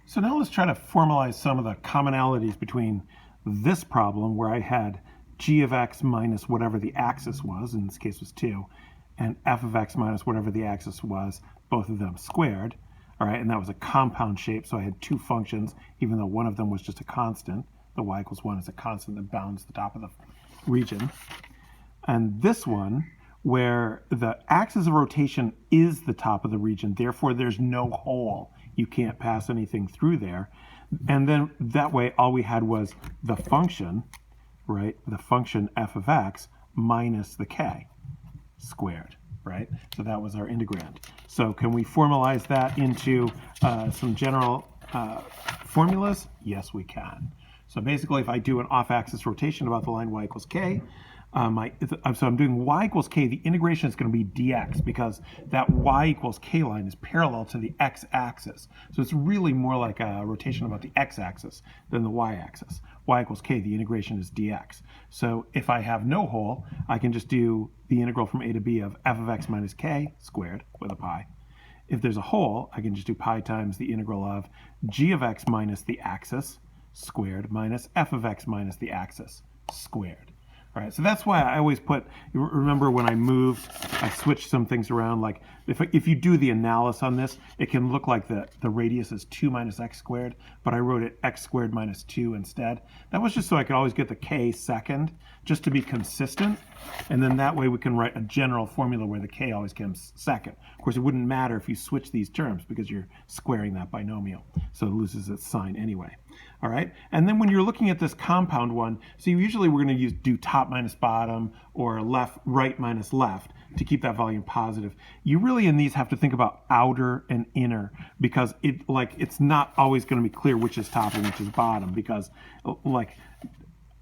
So now let's try to formalize some of the commonalities between this problem where I had g of x minus whatever the axis was, in this case was 2, and f of x minus whatever the axis was, both of them squared. All right, and that was a compound shape, so I had two functions, even though one of them was just a constant. The y equals 1 is a constant that bounds the top of the region. And this one, where the axis of rotation is the top of the region, therefore there's no hole. You can't pass anything through there. And then that way all we had was the function, right? The function f of x minus the k squared, right? So that was our integrand. So can we formalize that into some general formulas? Yes, we can. So basically, if I do an off-axis rotation about the line y equals k, so I'm doing y equals k, the integration is going to be dx because that y equals k line is parallel to the x-axis. So it's really more like a rotation about the x-axis than the y-axis. Y equals k, the integration is dx. So if I have no hole, I can just do the integral from a to b of f of x minus k squared with a pi. If there's a hole, I can just do pi times the integral of g of x minus the axis squared minus f of x minus the axis squared. All right, so that's why I always put, remember when I moved, I switched some things around. Like if you do the analysis on this, it can look like the radius is 2 minus x squared, but I wrote it x squared minus 2 instead. That was just so I could always get the k second, just to be consistent. And then that way we can write a general formula where the k always comes second. Of course, it wouldn't matter if you switch these terms because you're squaring that binomial. So it loses its sign anyway. All right, and then when you're looking at this compound one, so usually we're going to do top minus bottom or right minus left to keep that volume positive. You really in these have to think about outer and inner because it's not always going to be clear which is top and which is bottom because like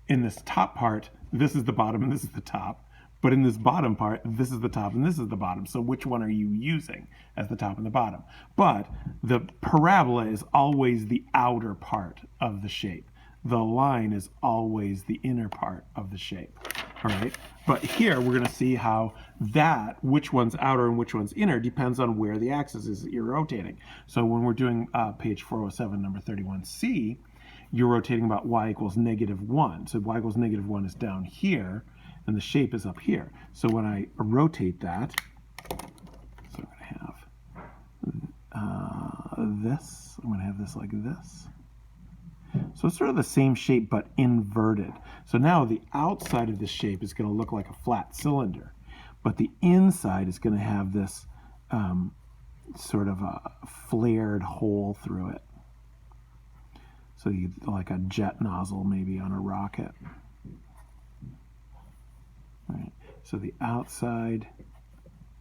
in this top part, this is the bottom and this is the top. But in this bottom part, this is the top and this is the bottom. So which one are you using as the top and the bottom? But the parabola is always the outer part of the shape. The line is always the inner part of the shape. All right. But here we're going to see how which one's outer and which one's inner, depends on where the axis is that you're rotating. So when we're doing page 407, number 31C, you're rotating about y equals -1. So y equals -1 is down here. And the shape is up here. So when I rotate that, so I'm going to have this. I'm going to have this like this. So it's sort of the same shape, but inverted. So now the outside of this shape is going to look like a flat cylinder, but the inside is going to have this sort of a flared hole through it. So like a jet nozzle maybe on a rocket. Right. So the outside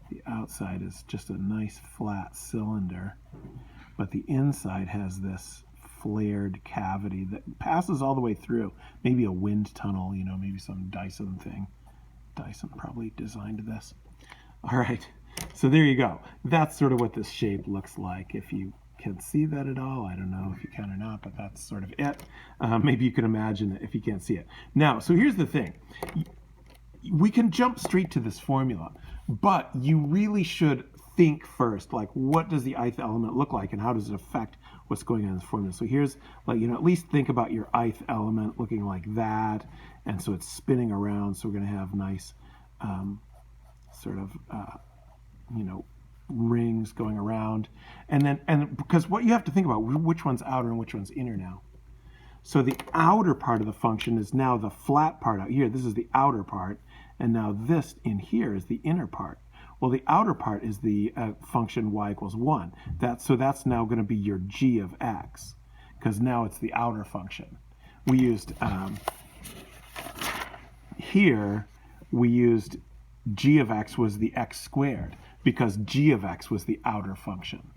is just a nice flat cylinder, but the inside has this flared cavity that passes all the way through. Maybe a wind tunnel, maybe some Dyson thing. Dyson probably designed this. All right, so there you go. That's sort of what this shape looks like. If you can see that at all, I don't know if you can or not, but that's sort of it. Maybe you can imagine it if you can't see it. Now, so here's the thing. We can jump straight to this formula, but you really should think first, like what does the ith element look like and how does it affect what's going on in this formula? So here's at least think about your ith element looking like that. And so it's spinning around. So we're going to have nice rings going around. And because what you have to think about, which one's outer and which one's inner now. So the outer part of the function is now the flat part out here. This is the outer part. And now this in here is the inner part. Well, the outer part is the function y equals 1. So that's now going to be your g of x, because now it's the outer function. We used, here, we used g of x was the x squared, because g of x was the outer function.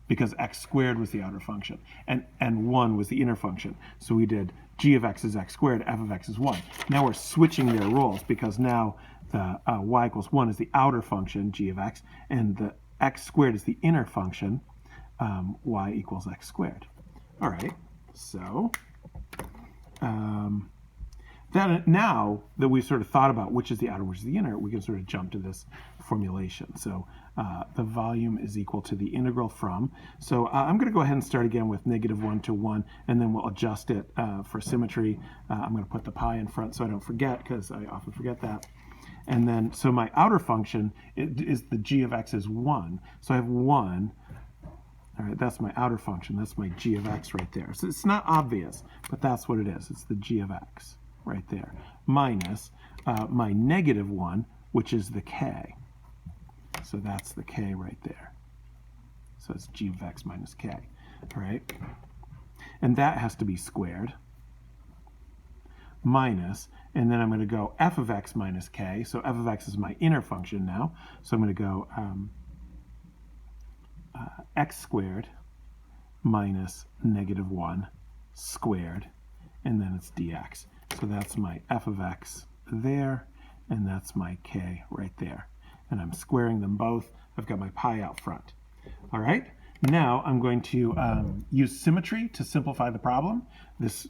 Because x squared was the outer function, and 1 was the inner function. So we did g of x is x squared, f of x is 1. Now we're switching their roles because now the y equals 1 is the outer function, g of x, and the x squared is the inner function, y equals x squared. All right, so now that we've sort of thought about which is the outer, which is the inner, we can sort of jump to this formulation. So the volume is equal to the integral from. So I'm going to go ahead and start again with -1 to 1, and then we'll adjust it for symmetry. I'm going to put the pi in front so I don't forget, because I often forget that. And then, so my outer function is the g of x is 1. So I have 1. All right, that's my outer function. That's my g of x right there. So it's not obvious, but that's what it is. It's the g of x right there, minus my -1, which is the k. So that's the k right there. So it's g of x minus k, all right? And that has to be squared, minus, and then I'm going to go f of x minus k. So f of x is my inner function now. So I'm going to go x squared minus -1 squared, and then it's dx. So that's my f of x there, and that's my k right there. And I'm squaring them both. I've got my pi out front. All right. Now I'm going to use symmetry to simplify the problem. This,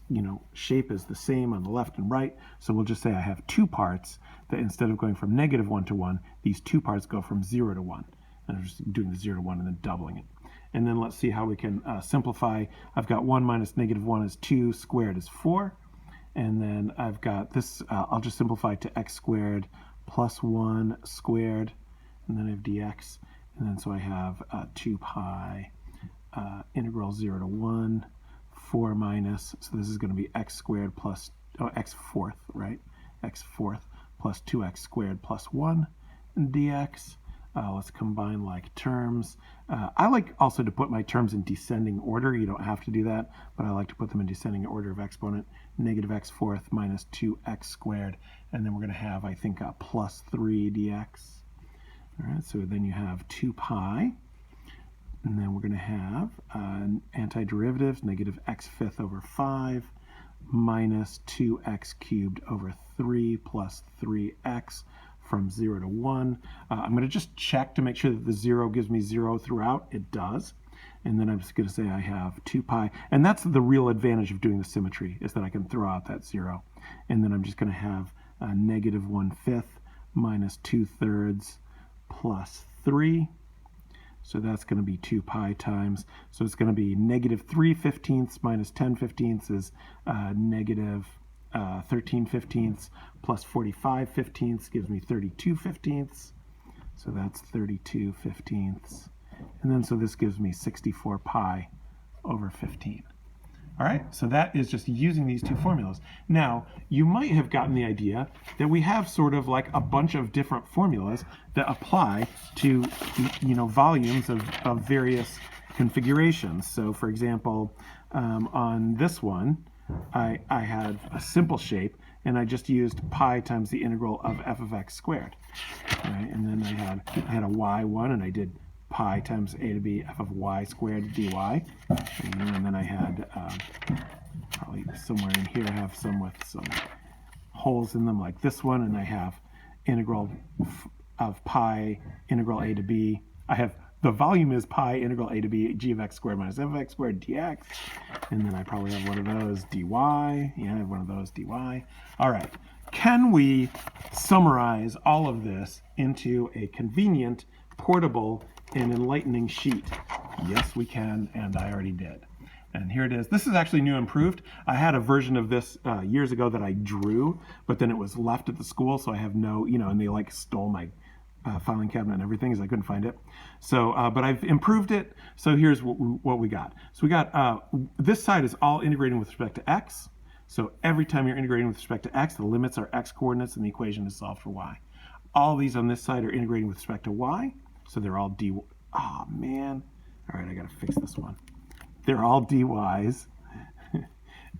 shape is the same on the left and right. So we'll just say I have two parts that instead of going from -1 to 1, these two parts go from 0 to 1. And I'm just doing the 0 to 1 and then doubling it. And then let's see how we can simplify. I've got 1 minus -1 is 2, squared is 4. And then I've got this, I'll just simplify to x squared plus 1 squared, and then I have dx, and then so I have 2 pi integral 0 to 1, 4 minus, so this is going to be x squared plus, x fourth, right? X fourth plus 2x squared plus 1, and dx. Let's combine like terms. I like also to put my terms in descending order. You don't have to do that, but I like to put them in descending order of exponent. -x fourth minus 2x squared, and then we're going to have, I think, plus 3 dx. All right, so then you have 2 pi, and then we're going to have antiderivatives, -x fifth over 5 minus 2x cubed over 3 plus 3x from 0 to 1. I'm going to just check to make sure that the 0 gives me 0 throughout. It does. And then I'm just going to say I have 2 pi. And that's the real advantage of doing the symmetry, is that I can throw out that 0. And then I'm just going to have -1/5 minus 2/3 plus 3. So that's going to be 2 pi times. So it's going to be -3/15 minus 10/15 is -13/15 plus 45/15 gives me 32/15. So that's 32/15. And then so this gives me 64 pi over 15. All right, so that is just using these two formulas. Now, you might have gotten the idea that we have sort of like a bunch of different formulas that apply to, volumes of various configurations. So for example, on this one, I had a simple shape, and I just used pi times the integral of f of x squared. Right? And then I had a y one, and I did pi times a to b f of y squared dy. And then I had probably somewhere in here I have some with some holes in them like this one, and I have integral of pi integral a to b. I have the volume is pi integral a to b g of x squared minus f of x squared dx. And then I probably have one of those dy. Yeah, I have one of those dy. All right. Can we summarize all of this into a convenient, portable, and enlightening sheet? Yes, we can, and I already did. And here it is. This is actually new and improved. I had a version of this years ago that I drew, but then it was left at the school, so I have no, and they like stole my filing cabinet and everything, so I couldn't find it. So, but I've improved it. So here's what we got. So we got, this side is all integrating with respect to x. So every time you're integrating with respect to x, the limits are x coordinates and the equation is solved for y. All these on this side are integrating with respect to y. So they're all dy. Oh man. All right, I gotta fix this one. They're all dy's.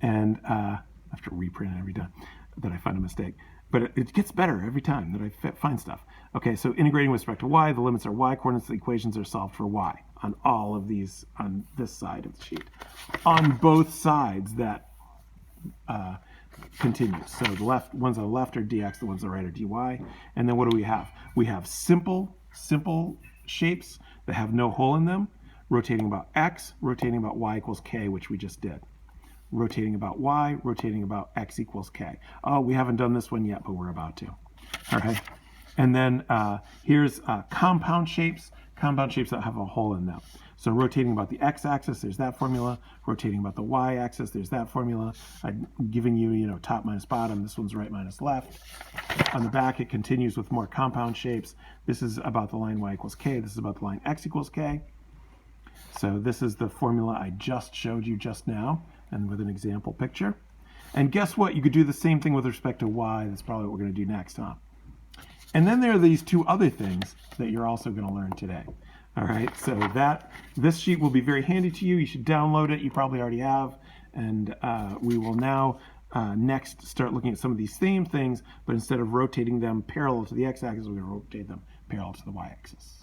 And I have to reprint it every time that I find a mistake. But it gets better every time that I find stuff. Okay, so integrating with respect to y, the limits are y coordinates, the equations are solved for y on all of these, on this side of the sheet. On both sides, that continues. So the left ones on the left are dx, the ones on the right are dy. And then what do we have? We have simple shapes that have no hole in them, rotating about x, rotating about y equals k, which we just did. Rotating about y, rotating about x equals k. Oh, we haven't done this one yet, but we're about to. All right. And then here's compound shapes compound shapes that have a hole in them. So rotating about the x-axis, there's that formula. Rotating about the y-axis, there's that formula. I'm giving you, top minus bottom. This one's right minus left. On the back, it continues with more compound shapes. This is about the line y equals k. This is about the line x equals k. So this is the formula I just showed you just now, and with an example picture. And guess what? You could do the same thing with respect to y. That's probably what we're going to do next, huh? And then there are these two other things that you're also going to learn today. All right, so this sheet will be very handy to you. You should download it. You probably already have. And we will now next start looking at some of these same things, but instead of rotating them parallel to the x-axis, we're going to rotate them parallel to the y-axis.